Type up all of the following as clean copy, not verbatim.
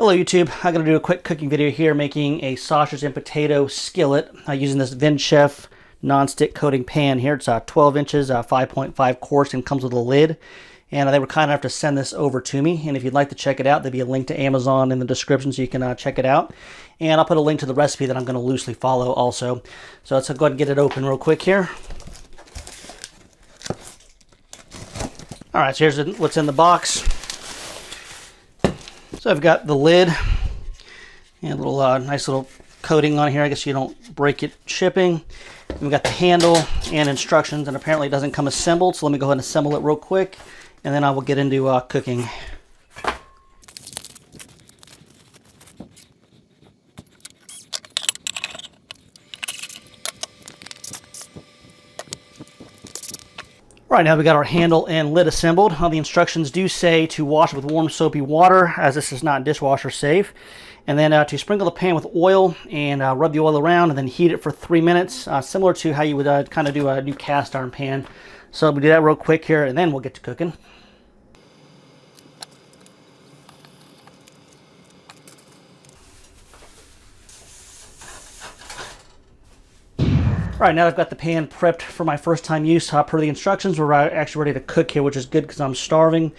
Hello YouTube, I'm going to do a quick cooking video here making a sausage and potato skillet using this Vinchef non-stick coating pan here. It's 12 inches, 5.5 quarts, and comes with a lid. And they were kind enough to send this over to me. And if you'd like to check it out, there'll be a link to Amazon in the description so you can check it out. And I'll put a link to the recipe that I'm going to loosely follow also. So let's go ahead and get it open real quick here. Alright, so here's what's in the box. So I've got the lid and a little nice little coating on here. I guess you don't break it shipping. And we've got the handle and instructions, and apparently it doesn't come assembled. So let me go ahead and assemble it real quick, and then I will get into cooking. All right, now we got our handle and lid assembled. The instructions do say to wash with warm soapy water, as this is not dishwasher safe. And then to sprinkle the pan with oil and rub the oil around and then heat it for 3 minutes, similar to how you would kind of do a new cast iron pan. So we'll do that real quick here and then we'll get to cooking. All right, now I've got the pan prepped for my first time use. Per the instructions, we're actually ready to cook here, which is good because I'm starving.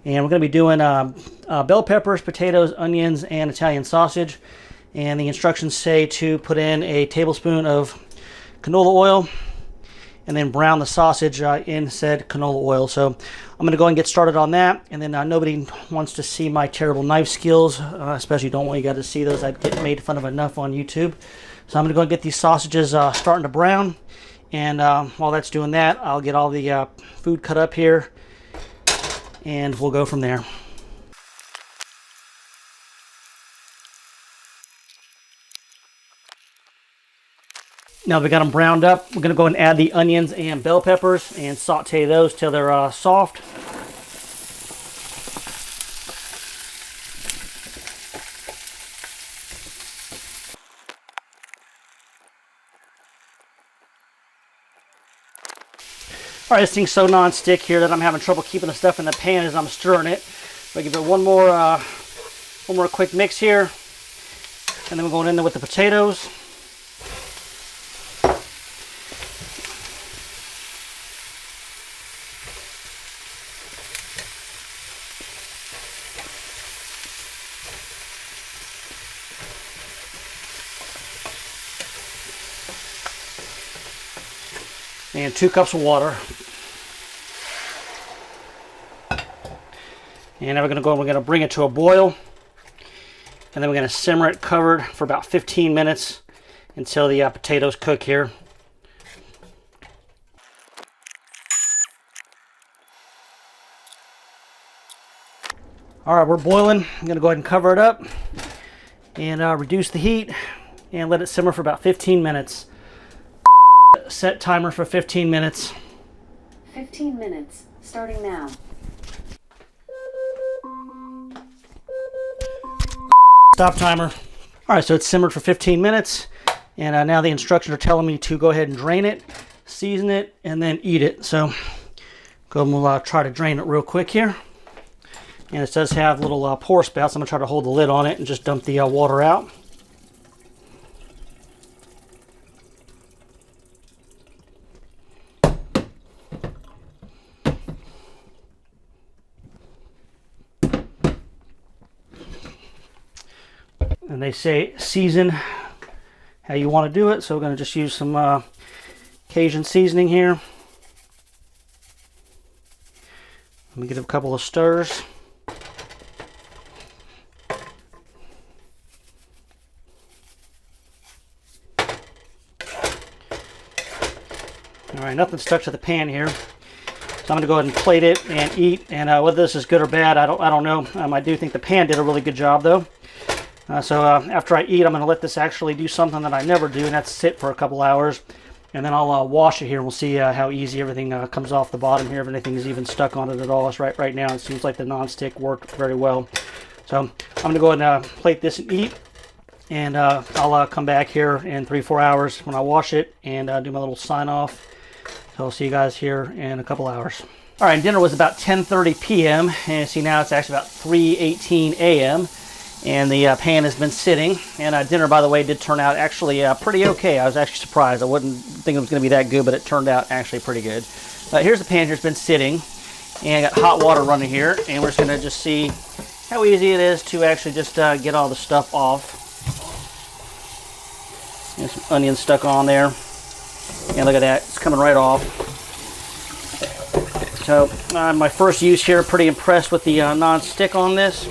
And we're going to be doing bell peppers, potatoes, onions, and Italian sausage. And the instructions say to put in a tablespoon of canola oil and then brown the sausage in said canola oil. So I'm going to go and get started on that. And then nobody wants to see my terrible knife skills, especially don't want you guys to see those. I'd get made fun of enough on YouTube. So I'm going to go and get these sausages starting to brown. And while that's doing that, I'll get all the food cut up here, and we'll go from there. Now that we got them browned up, we're going to go and add the onions and bell peppers and saute those till they're soft. All right, this thing's so non-stick here that I'm having trouble keeping the stuff in the pan as I'm stirring it. So I give it one more quick mix here, and then we're going in there with the potatoes. And 2 cups of water. And now we're going to bring it to a boil. And then we're going to simmer it covered for about 15 minutes until the potatoes cook here. All right, we're boiling. I'm going to go ahead and cover it up and reduce the heat and let it simmer for about 15 minutes. Set timer for 15 minutes. 15 minutes, starting now. Stop timer. All right, so it's simmered for 15 minutes, and now the instructions are telling me to go ahead and drain it, season it, and then eat it. So go and we'll try to drain it real quick here. And it does have little pour spouts. I'm gonna try to hold the lid on it and just dump the water out. And they say season how you want to do it, so we're going to just use some Cajun seasoning here. Let me get a couple of stirs. Alright, nothing stuck to the pan here. So I'm going to go ahead and plate it and eat, and whether this is good or bad, I don't know. I do think the pan did a really good job though. So after I eat, I'm going to let this actually do something that I never do, and that's sit for a couple hours. And then I'll wash it here, and we'll see how easy everything comes off the bottom here, if anything is even stuck on it at all. It's right now, it seems like the non-stick worked very well. So I'm going to go ahead and plate this and eat. And I'll come back here in 3-4 hours when I wash it and do my little sign off. So I'll see you guys here in a couple hours. All right, dinner was about 10:30 p.m. and see now it's actually about 3:18 a.m. And the pan has been sitting. And dinner, by the way, did turn out actually pretty okay. I was actually surprised. I wouldn't think it was going to be that good, but it turned out actually pretty good. Here's the pan here. It's been sitting. And I got hot water running here. And we're just going to just see how easy it is to actually just get all the stuff off. And some onions stuck on there. And look at that. It's coming right off. So my first use here, pretty impressed with the non-stick on this.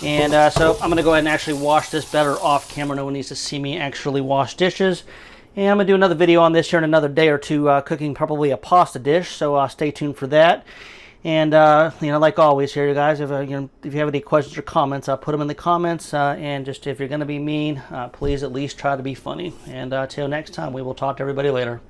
And so I'm going to go ahead and actually wash this better off camera. No one needs to see me actually wash dishes. And I'm going to do another video on this here in another day or two, cooking probably a pasta dish. So stay tuned for that. And, you know, like always here, you guys, if you have any questions or comments, put them in the comments. And just if you're going to be mean, please at least try to be funny. And till next time, we will talk to everybody later.